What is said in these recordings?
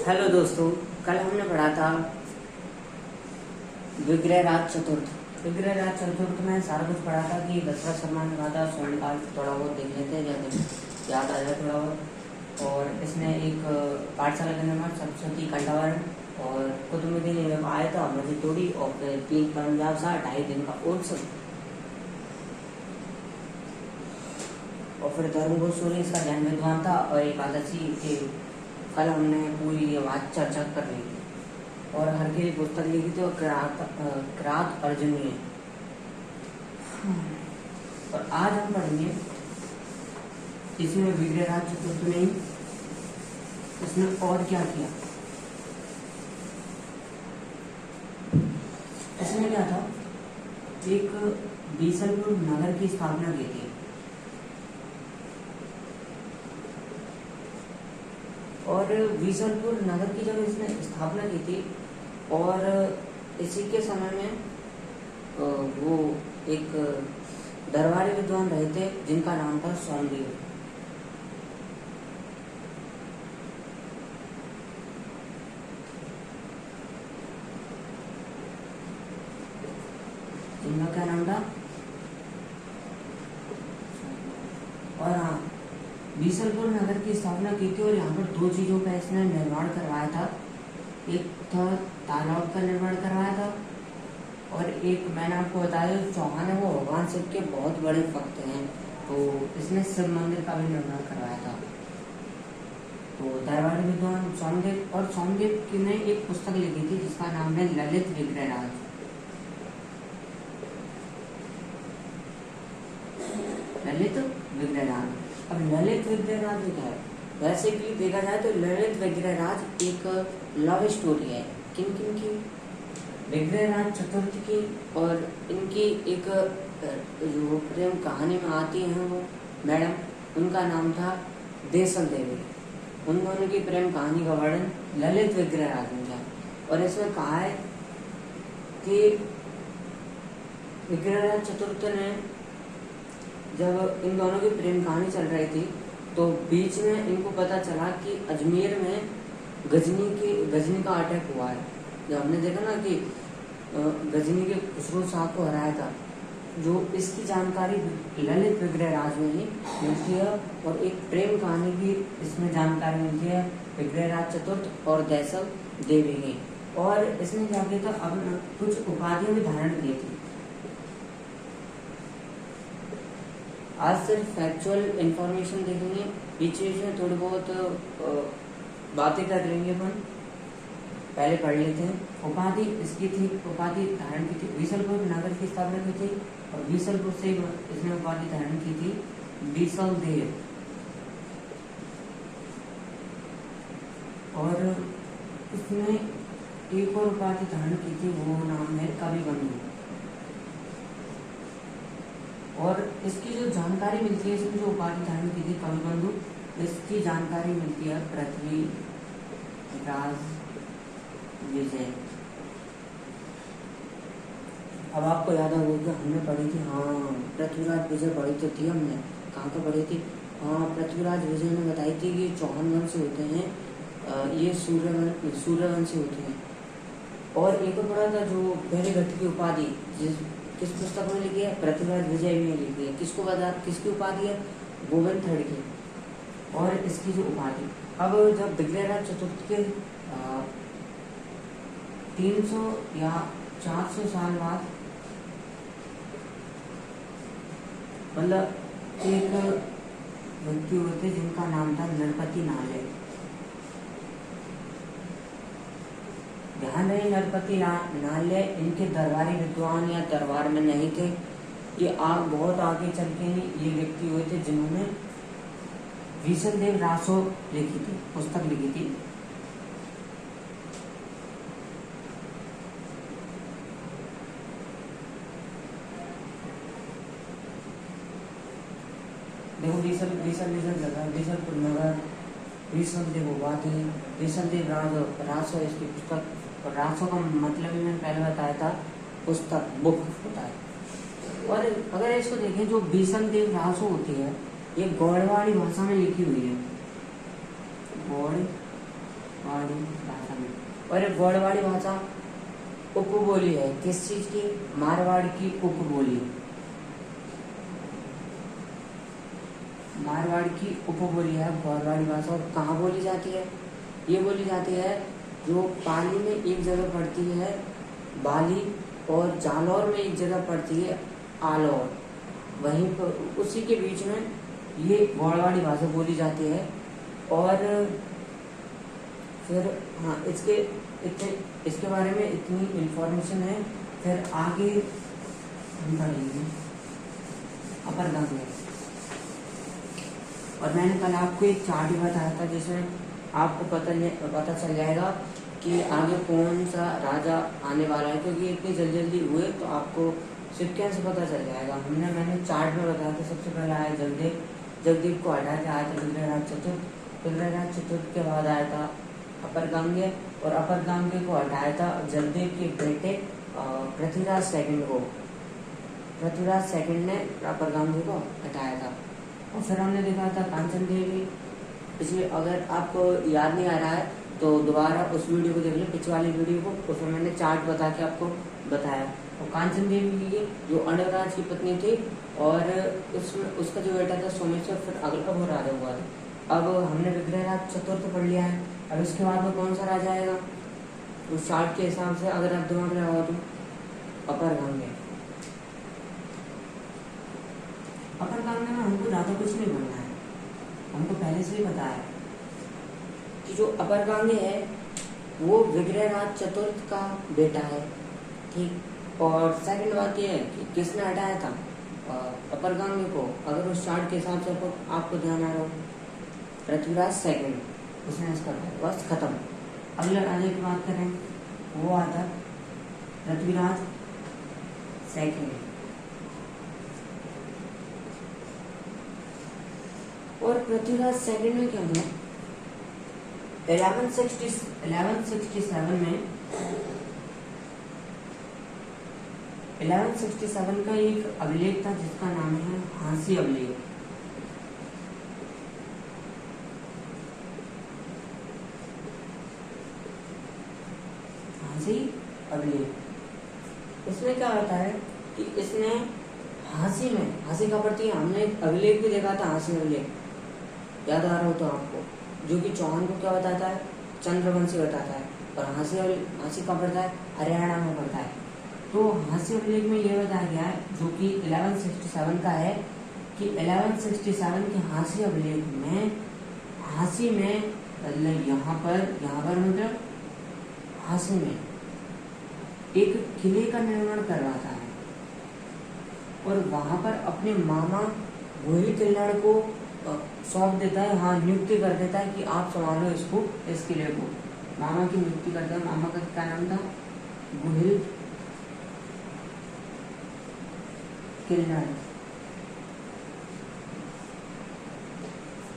Hello दोस्तों, कल हमने पढ़ा था विग्रहराज चतुर्थ। विग्रहराज चतुर्थ में सारा कुछ पढ़ा था कि दशरथ शर्मा ने कहा था सोमकाल थोड़ा बहुत देख लेते हैं, जब याद आ जाए थोड़ा बहुत। और इसमें एक पाठशाला का निर्माण सरस्वती कंठावरण और कुतुबुद्दीन जब आया था मस्जिद तोड़ी और फिर 3 पंजाब सा 2.5 दिन का उत्सव और फिर धर्म गोस्वामी इसका जैन विद्वान था और एकादशी के कल हमने पूरी ये बात चर्चा कर ली थी और हर की पुस्तक लिखी थी और किरात अर्जुनीय। और आज हम पढ़ेंगे इसमें विग्रहराज चतुर्थ ने इसने और क्या किया। इसने क्या था, एक बीसलपुर नगर की स्थापना की थी और बीसलपुर नगर की जब इसने स्थापना की थी और इसी के समय में वो एक दरबारी विद्वान रहे थे जिनका नाम था सोमदेव। जिनका क्या नाम था, और हाँ, बीसलपुर नगर की स्थापना की थी और यहाँ पर 2 चीजों का इसने निर्माण करवाया था। एक था तालाब का निर्माण करवाया था और एक मैंने आपको बताया चौहान है वो भगवान शिव के बहुत बड़े भक्त हैं, तो इसने शिव मंदिर का भी निर्माण करवाया था। तो दरबारी विद्वान सोमदेव, और सोमदेव ने एक पुस्तक लिखी थी जिसका नाम है ललित विग्रहराज। ललित विग्रहराज। अब ललित विग्रहराज क्या है? वैसे भी देखा जाए तो ललित विग्रहराज एक लव स्टोरी है। किन किन की? विग्रहराज चतुर्थ की और इनकी एक जो प्रेम कहानी में आती है वो मैडम, उनका नाम था देसल देवी। उन दोनों की प्रेम कहानी का वर्णन ललित विग्रहराज में किया और इसमें कहा है कि विग्रहराज चतुर्थ ने जब इन दोनों की प्रेम कहानी चल रही थी तो बीच में इनको पता चला कि अजमेर में गजनी का अटैक हुआ है। जब हमने देखा ना कि गजनी के खुसरो शाह को हराया था, जो इसकी जानकारी ललित विग्रहराज में ही मिलती है और एक प्रेम कहानी की इसमें जानकारी मिलती है विग्रहराज चतुर्थ और देसल देवी की। और इसने क्या किया था, अब कुछ उपाधियां भी धारण की थी। आज सिर्फ फैक्चुअल इंफॉर्मेशन देखेंगे, बीच बीच में थोड़ी बहुत बातें कर लेंगे अपन। पहले पढ़ लेते हैं। उपाधि इसकी थी, उपाधि धारण की थी, बीसलपुर नगर की स्थापना की थी और बीसलपुर से इसने उपाधि धारण की थी बीसल देव। और इसने एक और उपाधि धारण की थी, वो नाम है कवि बंधु। और इसकी जो जानकारी मिलती है, इसमें जो उपाधि धारण की थी कवि बंधु, इसकी जानकारी मिलती है पृथ्वीराज विजय। अब आपको याद होगा हमने पढ़ी थी, हाँ पृथ्वीराज विजय पढ़ी तो थी हमने। कहाँ को पढ़ी थी? हाँ, पृथ्वीराज विजय ने बताई थी कि चौहान वंश होते हैं, ये सूर्यवंशी होते हैं। और एक और पढ़ा था जो पहले घट की उपाधि किस पुस्तक में लिखी है? पृथ्वीराज विजय में लिखी है। किसकी उपाधि है? गोविंद थर्ड की। और इसकी जो उपाधि, अब जब विग्रहराज चतुर्थ के 300 या 400 साल बाद मतलब एक व्यक्ति हुए थे जिनका नाम था नरपति नाले। ध्यान रहे, नरपति नाले इनके दरबारी विद्वान या दरबार में नहीं थे। ये बहुत आगे चल के ये व्यक्ति हुए थे जिन्होंने विशलदेव रासो लिखी थी, पुस्तक लिखी थी। देखो बीसलपुर नगर, विशलदेव उपाधि, विशलदेव रासो इसकी पुस्तक। और रासो का मतलब ही मैंने पहले बताया था, पुस्तक, बुक होता है। और अगर इसको देखें, जो विशलदेव रासो होती है ये गौड़वाड़ी भाषा में लिखी हुई है। गौड़ मारवाड़ी भाषा में। और एक गौड़वाड़ी भाषा उपबोली है, किस चीज की? मारवाड़ की उपबोली, मारवाड़ की उपबोली है गौड़वाड़ी भाषा। और कहाँ बोली जाती है? ये बोली जाती है जो पाली में एक जगह पड़ती है बाली, और जालौर में एक जगह पड़ती है आलौर, वहीं पर उसी के बीच में ये गौड़वाड़ी भाषा बोली जाती है। और फिर हाँ, इसके बारे में इतनी इन्फॉर्मेशन है। फिर आगे हम पढ़ेंगे अपर गंगे। और मैंने कल आपको एक चार्ट भी बताया था जिसमें आपको पता चल जाएगा कि आगे कौन सा राजा आने वाला है, क्योंकि इतनी जल्दी हुए तो आपको सिक्के से पता चल जाएगा। मैंने चार्ट में बताया था। सबसे पहले आया जगदीप को हटा के आया था पृथ्वीराज चतुर्थ के बाद आया था अपर गंगे, और अपर गंगे को हटाया था जगदीप के बेटे पृथ्वीराज सेकंड को। पृथ्वीराज सेकंड ने अपर गंगे को हटाया था। और फिर हमने देखा था कांचन देवी। इसलिए अगर आपको याद नहीं आ रहा है तो दोबारा उस वीडियो को देख लो, पिछले वाली वीडियो को, उसमें मैंने चार्ट बता के आपको बताया। और कांचन देवी की जो अंडराज की पत्नी थी, और उसमें उसका जो बेटा था सोमेश्वर, फिर अगला वो राजा हुआ था। अब हमने विग्रहराज चतुर्थ पढ़ लिया है। अब इसके बाद में कौन सा राजा आएगा उस चार्ट के हिसाब से अगर आप दिमाग लगाओ तो अपर गंगे। अपर गंगे में हमको ज़्यादा कुछ नहीं बोलना है, हमको पहले से ही पता है कि जो अपर गंगे है वो विग्रहराज चतुर्थ का बेटा है, ठीक। और सेकंड बात ये है कि किसने हटाया था अपर गंगे को, अगर उस चार्ट के हिसाब से आपको ध्यान आ रहा हो, पृथ्वीराज सेकंड, उसने इसका बस खत्म। अगले राजा की बात करें, वो आता पृथ्वीराज सेकंड। और पृथ्वीराज सेकंड में क्या हुआ, 1167 का एक अभिलेख था जिसका नाम है हांसी अभिलेख। हांसी अभिलेख, इसमें क्या होता है कि इसने हांसी का प्रति हमने अभिलेख भी देखा था, हांसी अभिलेख याद आ रहा हो तो आपको, जो कि चौहान को क्या बताता है, चंद्रवंशी बताता है। और हांसी का पड़ता है हरियाणा में पड़ता है। तो हांसी अभिलेख में यह बताया गया है, जो कि 1167 का है, कि 1167 के हांसी अभिलेख में हांसी में मतलब यहाँ पर मतलब हांसी में एक किले का निर्माण करवाता है, और वहां पर अपने मामा गोहिल किल्लाड़ को सौंप देता है, हाँ नियुक्ति कर देता है कि आप संभालो इसको, इस किले को। मामा की नियुक्ति करता है। मामा का क्या नाम था? गोहिल किल्लाड़।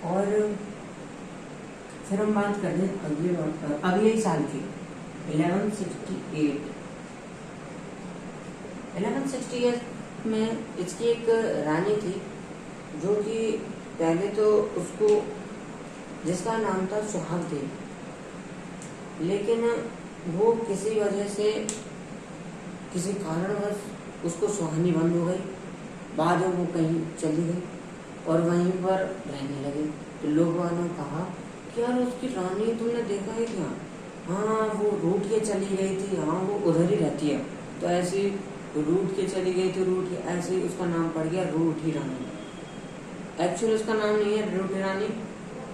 और फिर हम बात कर रहे अगले ही साल की 1168 में इसकी एक रानी थी, जो कि पहले तो उसको जिसका नाम था सुहाग देवी, लेकिन वो किसी वजह से किसी कारणवश उसको सुहानी बंद हो गई। बाद में वो कहीं चली गई और वहीं पर रहने लगी। तो लोगों ने कहा कि यार उसकी रानी तुमने देखा है क्या? हाँ वो रूठ के चली गई थी, हाँ वो उधर ही रहती है। तो ऐसी रूठ के चली गई थी, रूठ के ऐसे ही उसका नाम पड़ गया रूठी रानी। एक्चुअली उसका नाम नहीं है रूठी रानी,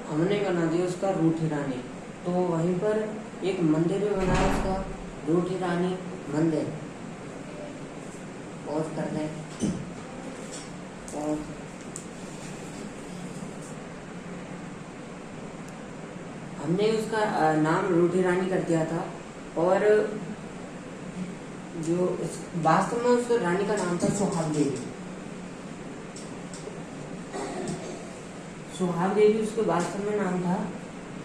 हमने बना दिया उसका रूठी रानी। तो वहीं पर एक मंदिर भी बना है उसका, रूठी रानी मंदिर। पॉज कर लें, और हमने उसका नाम रूठी रानी कर दिया था। और जो वास्तव में उस रानी का नाम था सुहाग देवी। सुहाग देवी उसके वास्तव में नाम था,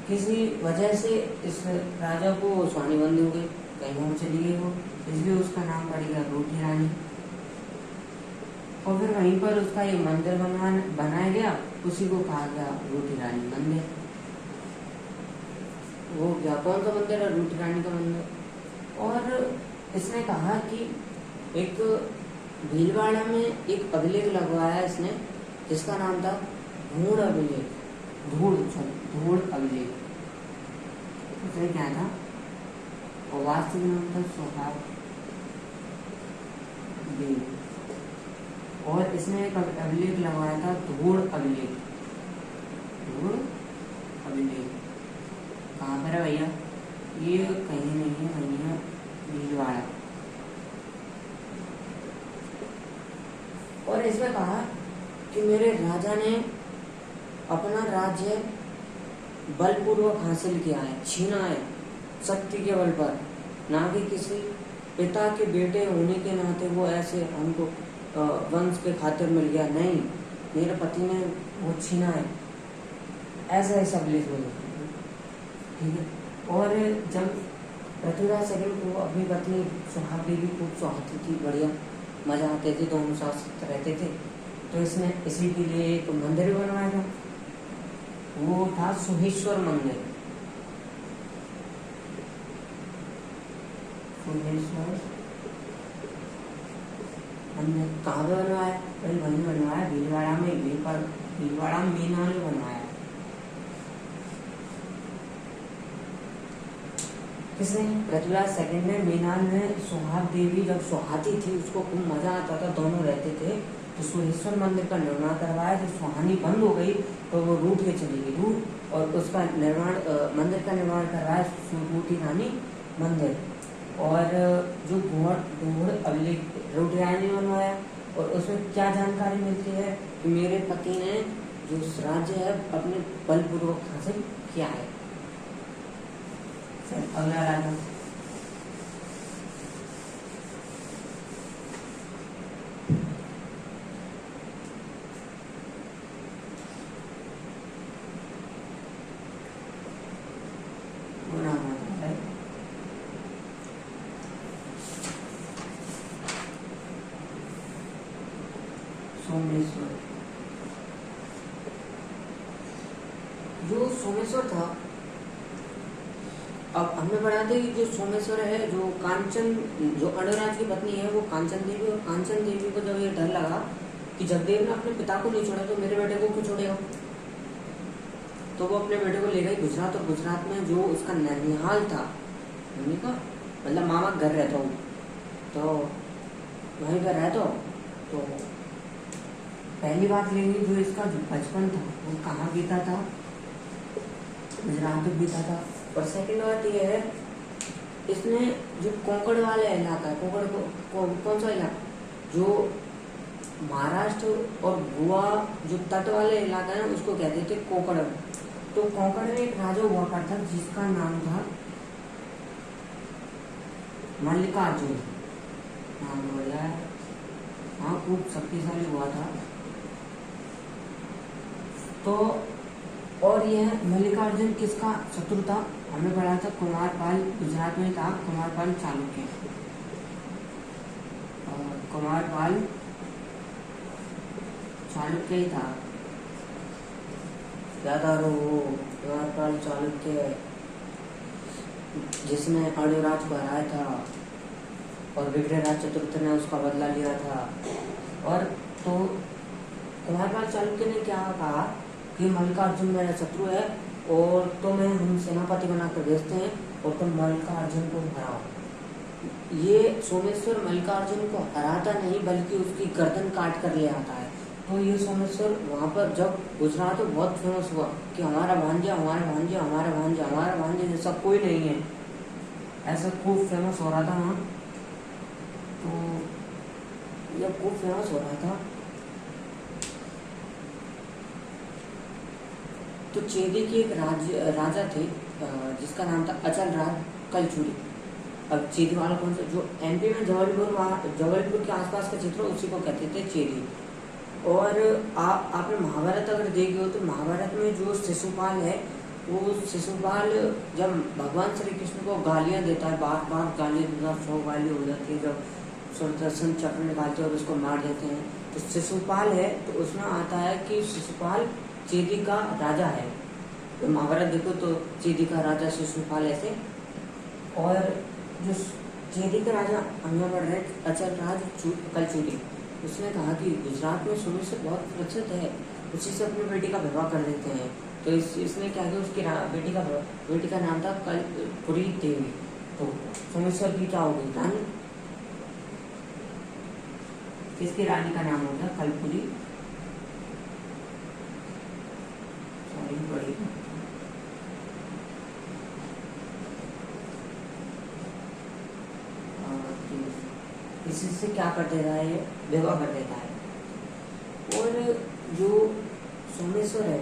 किसी वजह से इस राजा को स्वानी बंद हो गई, कहीं और चली गई वो, इसलिए उसका नाम पड़ गया रूठी रानी। और फिर वहीं पर उसका एक मंदिर बनाया गया, उसी को कहा गया रूठी रानी मंदिर। वो क्या कौन सा मंदिर है? रूठी रानी का मंदिर। और इसने कहा कि एक भीलवाड़ा में एक अभिलेख लगवाया इसने, जिसका नाम था धूड़ अभिलेख। धूड़ अभिलेख। उसमें क्या था? और वास्तविक नाम था स्वभाव देव। और इसने एक अभिलेख लगवाया था धूड़ अभिलेख। धूड़ अभिलेख कहाँ पर है भैया? ये कहीं नहीं है, वहीं है भीलवाड़ा। और इसमें कहा कि मेरे राजा ने अपना राज्य बलपूर्वक हासिल किया है, छीना है शक्ति के बल पर, ना कि किसी पिता के बेटे होने के नाते वो ऐसे हमको वंश के खातिर मिल गया। नहीं, मेरे पति ने वो छीना है, ऐसा ऐसा अभिलेख बोले। ठीक है। और जब पृथ्वीराज सेकंड को अपनी पत्नी सुहाग देवी खूब चाहती थी, बढ़िया मजा आते थे, दोनों साथ रहते थे, तो इसने इसी के लिए एक मंदिर बनवाया था। वो था सुहेश्वर मंदिर। सुहेश्वर मंदिर कहाँ पे बनवाया? वही वहीं बनवाया, भीलवाड़ा में। भीलवाड़ा मीनाल में बनवाया। किसने? पृथ्वीराज सेकंड ने मीनाल में। सुहाग देवी जब सुहाती थी, उसको खूब मजा आता था, दोनों रहते थे, तो सुहेश्वर मंदिर का निर्माण करवाया। जब सुहानी बंद हो गई तो वो रूठ के चली गई, और उसका निर्माण मंदिर का निर्माण करवाया रूठी रानी मंदिर। और जो धूड़ अभिलेख रूठी रानी बनवाया, और उसमें क्या जानकारी मिलती है कि मेरे पति ने जो राज्य है अपने बलपूर्वक हासिल किया है। अगला राजा सोमेश्वर। जो सोमेश्वर था, अब हमने पढ़ा था कि जो सोमेश्वर है, जो कांचन, जो अनुराज की पत्नी है, वो कांचन देवी। और कांचन देवी को जब ये डर लगा कि जगदेव ने अपने पिता को नहीं छोड़ा तो मेरे बेटे को क्यों छोड़ेगा, तो वो अपने बेटे को ले गई गुजरात। और गुजरात में जो उसका ननिहाल था, मम्मी का मतलब मामा घर रहता हूँ, तो वहीं पर रहता हूँ। तो पहली बात लेंगे, जो इसका जो बचपन था वो कहाँ बीता था? गुजरात में बीता था। और सेकंड बात ये है, इसने जो कोंकण वाला इलाका है, कोंकण को कौन सा इलाका? जो महाराष्ट्र और गोवा जो तट वाले इलाका है, उसको कहते थे कोंकण। तो कोंकण में एक राजा हुआ करता जिसका नाम था मल्लिकार्जुन। नाम बोला है, हाँ, खूब शक्तिशाली हुआ था। तो और यह मल्लिकार्जुन किसका शत्रु था? हमने पढ़ा था कुमारपाल, गुजरात में था कुमारपाल चालुक्य। कुमारपाल चालुक्य ही था, याद आ रहा हो? कुमारपाल चालुक्य जिसने अणुराज को हराया था और विग्रहराज चतुर्थ ने उसका बदला लिया था। और तो कुमारपाल चालुक्य ने क्या कहा कि मल्लिकार्जुन मेरा शत्रु है, और तुम्हें हम सेनापति बनाकर भेजते हैं, और तुम मल्लिकार्जुन को हराओ। ये सोमेश्वर मल्लिकार्जुन को हराता नहीं, बल्कि उसकी गर्दन काट कर ले आता है। तो ये सोमेश्वर वहाँ पर जब गुजरात में बहुत फेमस हुआ कि हमारा भांजा, हमारा भांजा, हमारा भांजा, हमारा भांजा जैसा कोई नहीं है, ऐसा खूब फेमस हो रहा था वहाँ। तो जब खूब फेमस हो रहा था, तो चेदी के एक राजा थे जिसका नाम था अचल राज कलचुरी। अब चेदी वाला कौन सा? जो एमपी में जबलपुर के आसपास का क्षेत्र, उसी को कहते थे चेदी। और आपने महाभारत अगर देखी हो तो महाभारत में जो शिशुपाल है, वो शिशुपाल जब भगवान श्री कृष्ण को गालियां देता है, बार बार गालियां देता है, 100 गाली हो जाती है, जब सुदर्शन चक्र निकालते हैं और उसको मार देते हैं, तो शिशुपाल है। तो उसमें आता है कि शिशुपाल चेदी का राजा है। तो महाभारत देखो तो चेदी का राजा शिशुपाल ऐसे, और जो चेदी का राजा आगे बढ़ रहे अचल राज कलचुगी, उसने कहा कि गुजरात में सोमेश्वर बहुत प्रसिद्ध है, उसी से अपनी बेटी का विवाह कर देते हैं। तो इसने क्या किया, उसकी बेटी का नाम था कलपुरी देवी। तो सोमेश्वर की क्या होगी, रानी, किसकी रानी का नाम होता कलपुरी, बड़ी इसी से क्या कर देता है, विवाह कर देता है। और जो सोमेश्वर है,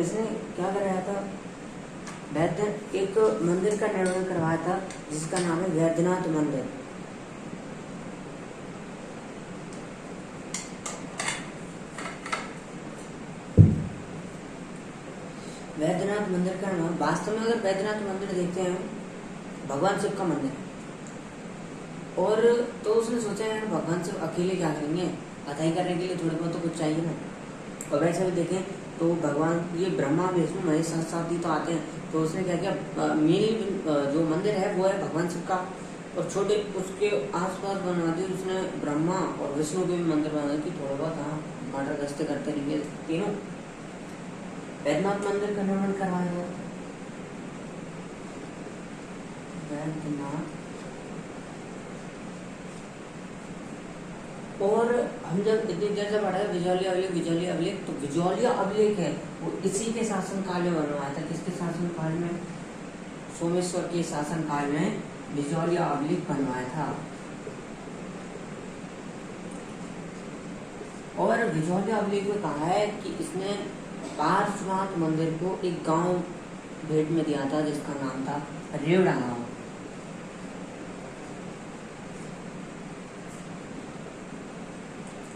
इसने क्या कराया था, एक मंदिर का निर्माण करवाया था जिसका नाम है वैद्यनाथ मंदिर। वैद्यनाथ मंदिर का नाम, वास्तव में अगर वैद्यनाथ मंदिर देखते हैं, भगवान शिव का मंदिर है। और तो उसने सोचा यार भगवान शिव अकेले क्या करेंगे, अथाई करने के लिए थोड़े बहुत तो कुछ चाहिए ना। और वैसे भी देखें तो भगवान ये ब्रह्मा विष्णु महेश सहस्त्राब्दी तो आते हैं, तो उसने क्या किया, मेन जो मंदिर है वो है भगवान शिव का, और छोटे उसके आसपास बनवा दी उसने ब्रह्मा और विष्णु के भी मंदिर बना दी, थोड़ा बहुत हाँ मर्डर गश्ते करते रहेंगे तीनों। वैद्यनाथ मंदिर का निर्माण करवाया गया, वैद्यनाथ। और हम जब इतनी देर से पढ़ा है विजौलिया अभिलेख, तो विजौलिया अभिलेख है वो इसी के शासन काल में बनवाया था। किसके शासन काल में, सोमेश्वर के शासन काल में विजौलिया अभिलेख बनवाया था। और विजौलिया अभिलेख में कहा है कि इसने पार्श्वनाथ मंदिर को एक गांव भेंट में दिया था जिसका नाम था रेवड़ा गांव।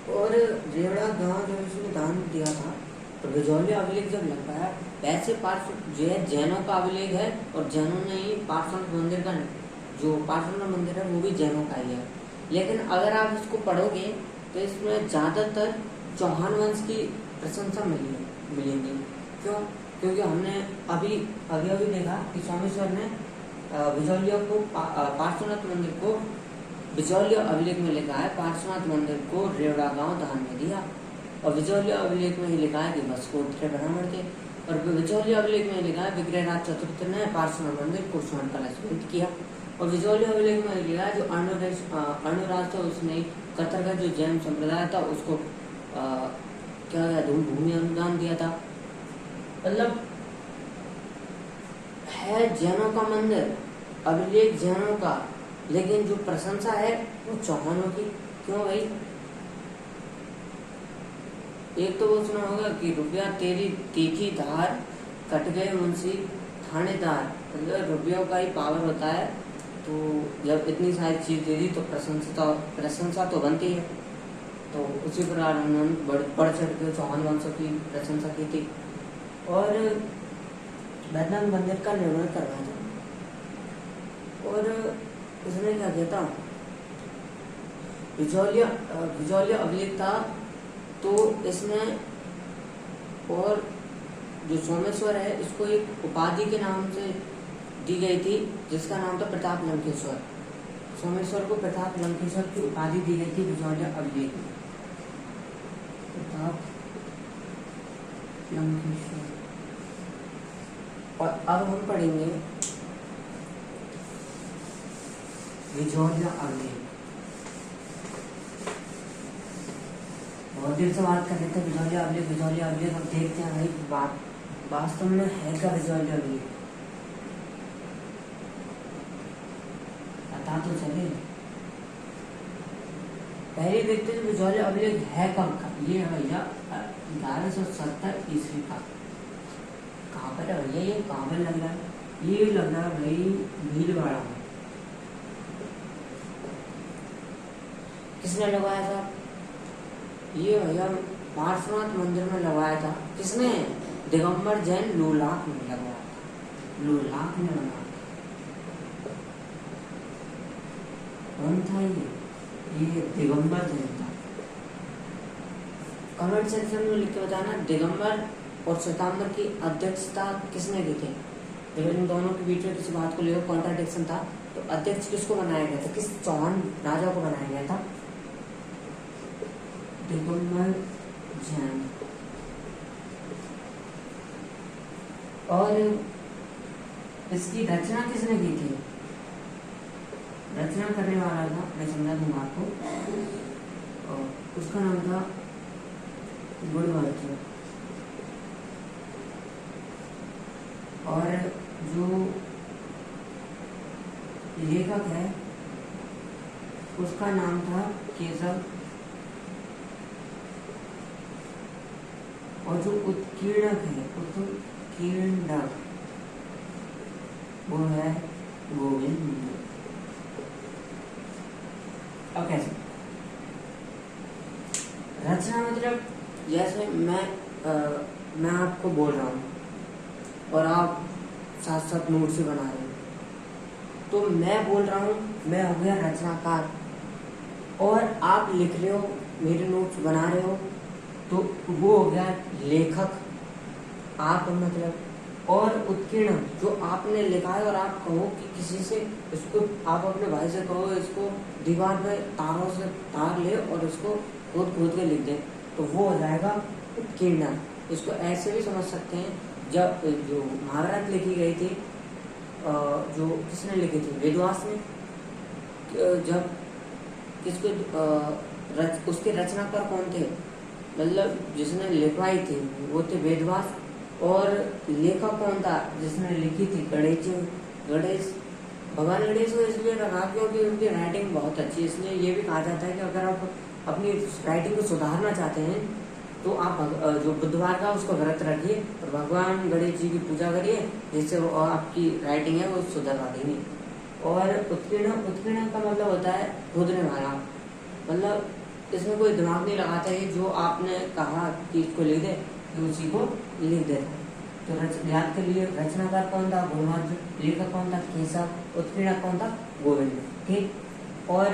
और रेवड़ा गांव जब इसने दान दिया था तो विजौलिया अभिलेख जब लग पाया, वैसे जैनों का अभिलेख है, और जैनों ने ही पार्श्वनाथ मंदिर का, जो पार्श्वनाथ मंदिर है वो भी जैनों का ही है। लेकिन अगर आप इसको पढ़ोगे तो इसमें ज्यादातर चौहान वंश की प्रशंसा मिलेंगी। क्यों, क्योंकि हमने अभी देखा कि सोमेश्वर ने विजौलिया को पार्श्वनाथ मंदिर को, विजौलिया अभिलेख में लिखा है पार्श्वनाथ मंदिर को रेवड़ा गांव दान में दिया, और विजौलिया अभिलेख में ही लिखा है कि भस्कोत्तरे ब्राह्मण थे, और विजौलिया अभिलेख में लिखा है विग्रहराज चतुर्थ ने पार्श्वनाथ मंदिर को स्वर्ण कलश भेंट किया, और विजौलिया अभिलेख में लिखा है जो अणुराज था उसने कतर का जो जैन संप्रदाय था उसको क्या भूमि अनुदान दिया था। मतलब है जैनों का मंदिर, अभिलेख जैनों का, लेकिन जो प्रशंसा है वो चौहानों की। क्यों भाई, एक तो वो सुना होगा कि रुपया तेरी तीखी धार, कट गए मुंशी थानेदार, मतलब रुपयों का ही पावर होता है। तो जब इतनी सारी चीज दे दी तो प्रशंसा तो बनती है। तो उसी प्रकार उन्होंने बढ़ चढ़ के चौहान वंशों की प्रशंसा की थी, और वैद्यनाथ मंदिर का निर्माण करवाया था। और उसने क्या किया था, विजौलिया अभिलेख था, तो इसमें, और जो सोमेश्वर है इसको एक उपाधि के नाम से दी गई थी जिसका नाम था प्रताप लंकेश्वर। सोमेश्वर को प्रताप लंकेश्वर की उपाधि दी गई थी विजौलिया अभिलेख में, प्रताप लंकेश्वर। और अब हम पढ़ेंगे विजौलिया अभिलेख। बहुत देर से बात कर रहे थे विजौलिया अभिलेख, अब देखते हैं भाई बात वास्तव में है क्या विजौलिया अभिलेख, पता तो चले। पहले देखते हैं विजौलिया अभिलेख है कब का। ये है भैया 1170 ईस्वी का। कहाँ पर है भैया, ये कहाँ पर लग रहा है, ये लग रहा है भाई भीलवाड़ा में। किसने लगवाया था, ये भैया पार्श्वनाथ मंदिर में लगवाया था। किसने, दिगंबर जैन लोलाक ने लगवाया था, लोलाक ने बनाया। कौन था ये दिगंबर जैन था। कमेंट सेक्शन में लिख के बताना दिगंबर और श्वेतांबर की अध्यक्षता किसने की थी? जब इन दोनों के बीच में किसी बात को लेकर कॉन्ट्राडिक्शन था तो अध्यक्ष किसको बनाया गया था, किस चौहान राजा को बनाया गया था? दिगंबर जैन। और इसकी रचना किसने की थी? रचना करने वाला था, मैं समझा दूंगा आपको, और उसका नाम था गुणवर्धन। और जो लेखक है उसका नाम था केशव। और जो उत्कीर्णक है, उत्कीर्णक, वो है गोविंद। अब कैसे रचना मतलब, जैसे मैं आपको बोल रहा हूँ और आप साथ साथ नोट से बना रहे हो, तो मैं बोल रहा हूँ, मैं हो गया रचनाकार, और आप लिख रहे हो, मेरे नोट्स बना रहे हो, तो वो हो गया लेखक आप मतलब। और उत्कीर्ण, जो आपने लिखा है और आप कहो कि किसी से इसको, आप अपने भाई से कहो इसको दीवार पे तारों से तार ले और इसको खोद खोद के लिख दे, तो वो हो जाएगा उत्कीर्ण। इसको ऐसे भी समझ सकते हैं, जब जो महाभारत लिखी गई थी, जो किसने लिखी थी? वेदव्यास ने। जब किसको उसके रचनाकार कौन थे, मतलब जिसने लिखवाई थी वो थे वेदव्यास। और लेखक कौन था जिसने लिखी थी? गणेश। भगवान गणेश को इसलिए रखा क्योंकि उनकी राइटिंग बहुत अच्छी है। इसलिए ये भी कहा जाता है कि अगर आप अपनी राइटिंग को सुधारना चाहते हैं तो आप जो बुधवार का उसको व्रत रखिए और भगवान गणेश जी की पूजा करिए, जिससे वो आपकी राइटिंग है वो सुधरवा देंगे। और उत्कीर्ण का मतलब होता है खोदने वाला, मतलब इसमें कोई दिमाग नहीं लगाता है, जो आपने कहा कि इसको लिख दे तो उसी को लिख देता है। तो याद कर लिए, रचनाकार कौन था? गुणवर्धन। लेखक कौन था? केशव। उत्कीर्ण कौन था? गोविंद। ठीक। और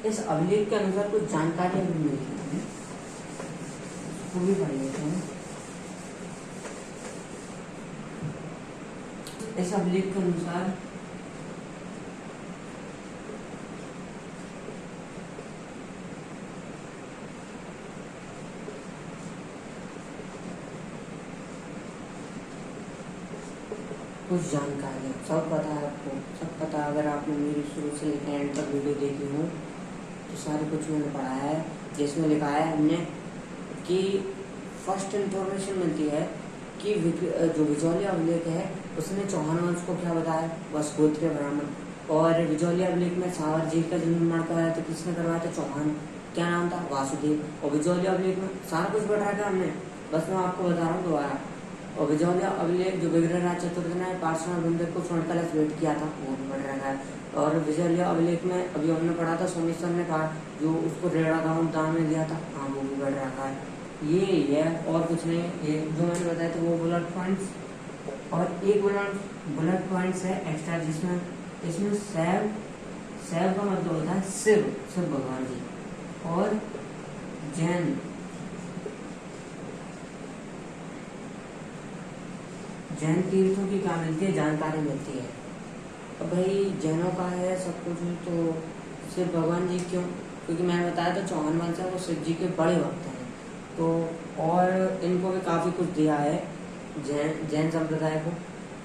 इस अभिलेख के अनुसार कुछ जानकारी हमें मिलती है, वो भी पढ़ लेते हैं। इस अभिलेख के अनुसार कुछ जानकारी सब पता है आपको, सब पता। अगर आपने मेरी शुरू से लेकर एंड तक वीडियो देखी हो तो सारे कुछ मैंने पढ़ाया है, जिसमें लिखा है हमने कि फर्स्ट इंफॉर्मेशन मिलती है कि जो बिजौलिया अभिलेख है उसने चौहान वंश को क्या बताया? वसुगोत्रीय ब्राह्मण। और बिजौलिया अभिलेख में सावर जी का जन्म निर्माण कराया था, किसने करवाया था? चौहान। क्या नाम था? वासुदेव। और बिजौलिया अभिलेख में सारा कुछ पढ़ा था हमने, बस मैं आपको बता रहा हूँ दोबारा। और बिजौलिया अभिलेख जो विग्रहराज चतुर्थ ने पार्श्वनाथ मंदिर को स्वर्ण कलश भेंट किया था, वो भी पढ़ रहा है। और बिजौलिया अभिलेख में अभी हमने पढ़ा था, सोमेश्वर ने कहा जो उसको रेड़ा गाँव दान में दिया था, हाँ वो भी पढ़ रखा है। ये और कुछ नहीं, ये जो मैंने बताया था वो बुलेट पॉइंट्स। और एक बुलेट पॉइंट्स है एक्स्ट्रा, जिसमें इसमें शैव का मतलब होता है शिव भगवान जी। और जैन तीर्थों की क्या मिलती है? जानकारी मिलती है। अब भाई जैनों का है सब कुछ, तो सिर्फ भगवान जी क्यों? क्योंकि मैंने बताया था चौहान वंश है वो शिव जी के बड़े भक्त हैं, तो और इनको भी काफ़ी कुछ दिया है जैन संप्रदाय को।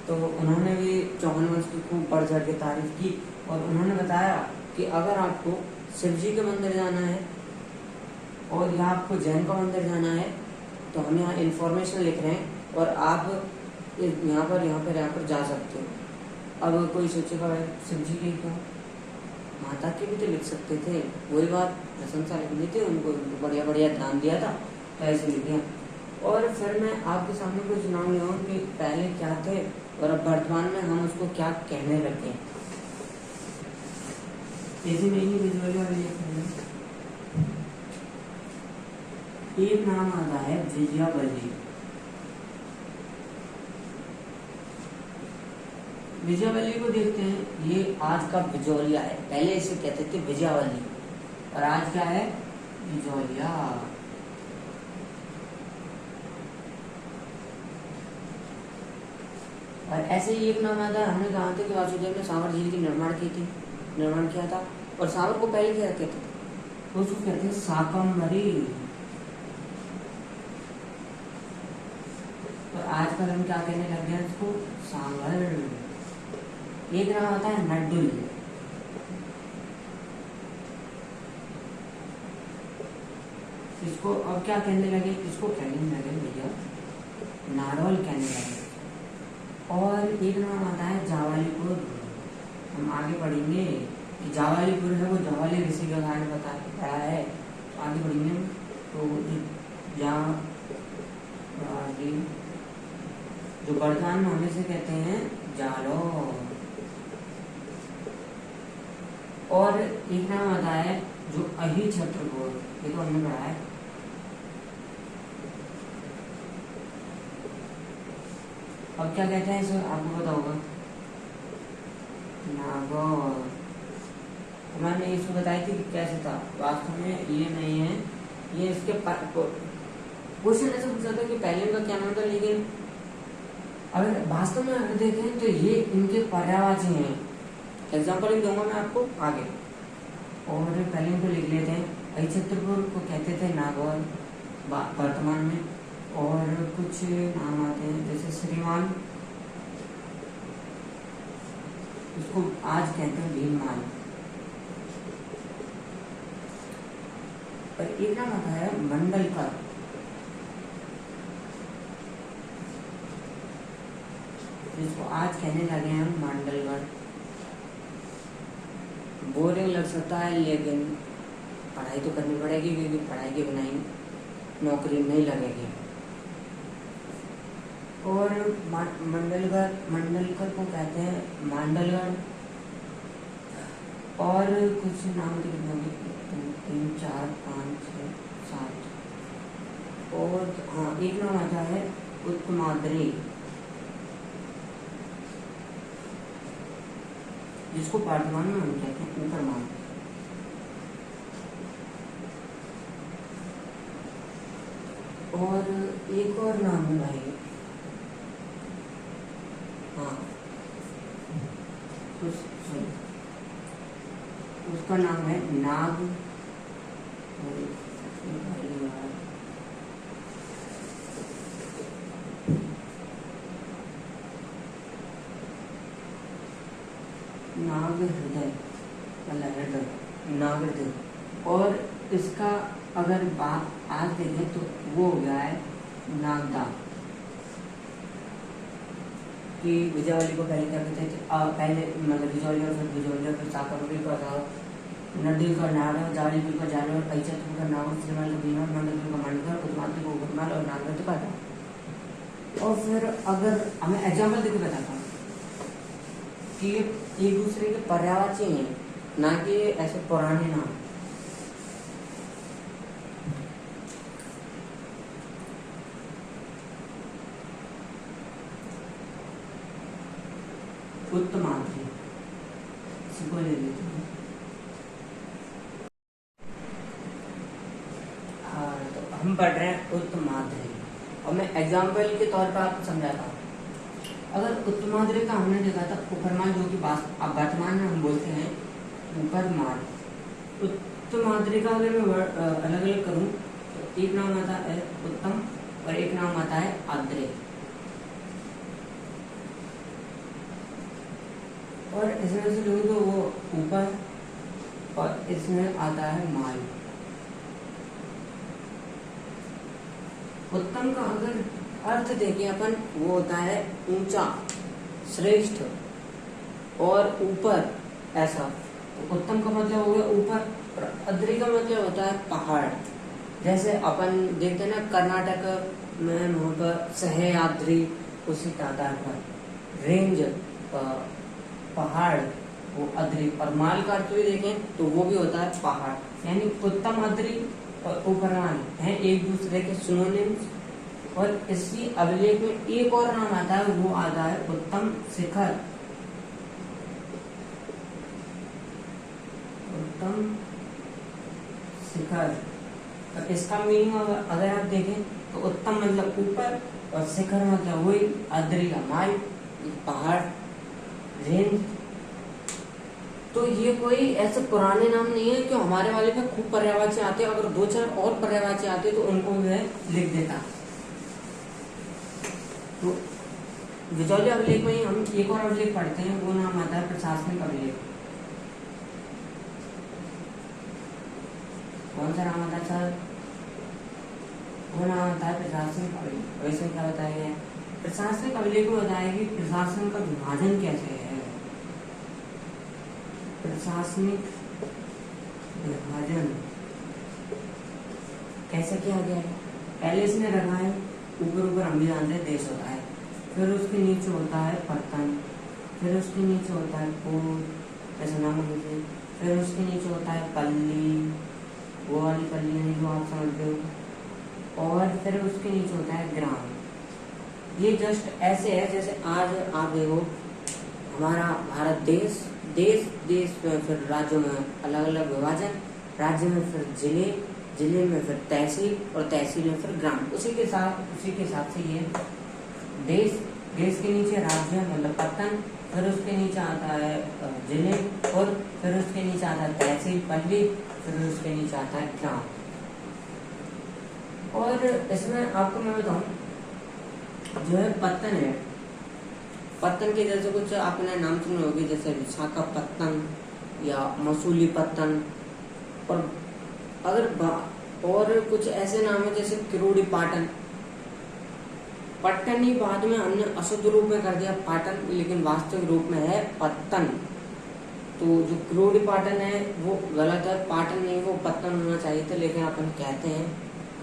तो उन्होंने भी चौहान वंश की खूब बढ़ चढ़ के तारीफ की, और उन्होंने बताया कि अगर आपको शिव जी के मंदिर जाना है और या आपको जैन का मंदिर जाना है तो हम यहाँ इन्फॉर्मेशन लिख रहे हैं और आप यहाँ पर जा सकते हो। अब कोई सोचेगा शिव जी की क्यों, माता की भी तो लिख सकते थे, वही बात प्रशंसा लिख दी थी, उनको बढ़िया बढ़िया ध्यान दिया था तो ऐसे लिख दिया। और फिर मैं आपके सामने कुछ नाम ले आऊँ कि पहले क्या थे और अब वर्तमान में हम उसको क्या कहने लगे। इसी में ही एक नाम आता है विजयावल्ली। विजयावल्ली को देखते हैं, ये आज का बिजौलिया है, पहले इसे कहते थे विजयावल्ली और आज क्या है? बिजौलिया। और ऐसे ही एक नाम आता है, हमने कहा था कि वासुदेव ने सावर झील की निर्माण किया था। और सावर को पहले क्या कहते थे? तो उसको कहते हैं शाकंभरी। तो आजकल हम क्या कहने लग गए इसको? सांभर। एक नाम आता है नड्डुल। इसको अब क्या कहने लगे? इसको कहने लगे भैया नारोल कहने लगे। और एक नाम आता है जावालीपुर। हम आगे पढ़ेंगे कि जावालीपुर है वो जावाली ऋषि का कारण पढ़ा है, तो आगे पढ़ेंगे। तो जहाँ आगे जो वर्तमान में हमें से कहते हैं जालौर। और एक नाम आता है जो अहि छत्रपुर, ये तो हमने पढ़ा है। अब क्या कहते हैं इसे आपको पता होगा? नागौर। मैंने इसको बताई थी कि कैसे था, वास्तव में ये नहीं है, ये इसके क्वेश्चन ऐसे पूछा था कि पहले इनका क्या नाम था, लेकिन अगर वास्तव में अगर देखें तो ये इनके पर्यायवाची हैं। एग्जाम्पल दूंगा मैं आपको आगे। और पहले इनको लिख लेते हैं। अहिछत्रपुर को कहते थे नागौर वर्तमान में। और कुछ नाम आते हैं जैसे श्रीमान, इसको आज कहते हैं भीममाल। और एक नाम आता है मंडलकर। जिसको आज कहने लगे हैं हम मंडलकर। बोरिंग लग सकता है लेकिन पढ़ाई तो करनी पड़ेगी, क्योंकि पढ़ाई के बिना ही नौकरी नहीं लगेगी। और मंडलकर को कहते हैं मांडलगढ़। और कुछ नाम कितने? 3, 4, 5, 6, 7। और हाँ, एक नाम आता है उत्तमाद्री, जिसको वर्तमान में हम कहते हैं ऊपरमान। और एक और नाम है भाई, हाँ उसका नाम है नाग। नाग हृदय, नाग हृदय। और इसका अगर बात आज देखें तो वो हो गया है नागदा। कि विजयवाली को पहले क्या कहते थे? पहले मतलब विजयवाली और फिर विजयवाली और फिर शाकंभरी का था, नड्डुल का नागौर, जावालीपुर का जालौर, अहिछत्रपुर का नागौर, श्रीमान का भीममाल, मंडलपुर का मंडलकर, उत्तमाद्री को ऊपरमाल और नागौर का था। और फिर अगर हमें एग्जाम्पल देकर बताता हूँ कि एक दूसरे के पर्यायवाची हैं, ना कि ऐसे पुराने नाम। उत्तमाद्री, इसको ले लेते हैं। हाँ, तो हम पढ़ रहे हैं उत्तमाद्री। और मैं एग्जाम्पल के तौर पर आपको समझाता हूँ। अगर उत्तमाद्री का हमने देखा था ऊपरमाल, जो कि वर्तमान में हम बोलते हैं ऊपरमाल। उत्तमाद्री का अगर मैं अलग अलग करूँ तो एक नाम आता है उत्तम और एक नाम आता है आद्रे। और इसमें से लूँ तो वो ऊपर, और इसमें आता है माल। उत्तम का अगर अर्थ देखें अपन, वो होता है ऊंचा, श्रेष्ठ और ऊपर, ऐसा। तो उत्तम का मतलब हो गया ऊपर, और अद्री का मतलब होता है पहाड़। जैसे अपन देखते हैं ना कर्नाटक में वहाँ पर सह्याद्री, उसी आधार पर रेंज, पहाड़, वो अद्री। और माल का अर्थ भी देखें तो वो भी होता है पहाड़। यानी उत्तम अद्री और ऊपरमाल हैं एक दूसरे के सिनोनिम्स। और इसी अभिलेख में एक और नाम आता है, वो आता है उत्तम शिखर। उत्तम शिखर। और इसका मीनिंग अगर आप देखें तो उत्तम मतलब ऊपर और शिखर मतलब वही अद्री का माल। पहाड़, रेंज। तो ये कोई ऐसे पुराने नाम नहीं है कि हमारे वाले पे खूब पर्यायवाची आते हैं, अगर 2-4 और पर्यायवाची आते तो उनको मैं लिख देता। तो विचौली अभिलेख में ही हम एक और अभिलेख पढ़ते हैं, वो नाम आता है प्रशासनिक अभिलेख। कौन सा नाम आता है सर? वो नाम आता है प्रशासनिक अभिलेख। वैसे क्या बताया गया है? प्रशासनिक अभिलेख में बताया कि प्रशासन का विभाजन कैसे है। प्रशासनिक विभाजन कैसे किया गया है? पहले इसने रखा है ऊपर हम भी जानते हैं देश होता है, फिर उसके नीचे होता है पत्तन, फिर उसके नीचे होता है कोट, ऐसा नाम है, फिर उसके नीचे होता है पल्ली, वो वाली पल्ली नहीं जो आप समझते हो, और फिर उसके नीचे होता है ग्राम। ये जस्ट ऐसे है जैसे आज आप देखो हमारा भारत देश में फिर राज्यों में अलग अलग विभाजन, राज्य में फिर जिले में फिर तहसील, और तहसील में फिर ग्राम। उसी के हिसाब से ये देश के नीचे राज्य मतलब पत्तन, फिर उसके नीचे आता है जिले, और फिर उसके नीचे आता है तहसील पल्ली, फिर उसके नीचे आता है ग्राम। और इसमें आपको मैं बताऊं जो है पत्तन है, पत्तन के जैसे कुछ आपने नाम सुने होंगे जैसे विशाखापत्तन या मसूलीपत्तन, और अगर और कुछ ऐसे नाम है जैसे किरोड़ीपाटन। पट्टन ही बाद में हमने अशुद्ध रूप में कर दिया पाटन, लेकिन वास्तविक रूप में है पत्तन। तो जो किरोड़ीपाटन है वो गलत है, पाटन नहीं वो पत्तन होना चाहिए था, लेकिन अपन कहते हैं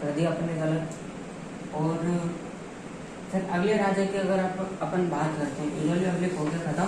कर दिया अपने गलत। और फिर अगले राज्य की अगर अपन बात करते हैं, इजोली अभिलेख हो गया खत्म।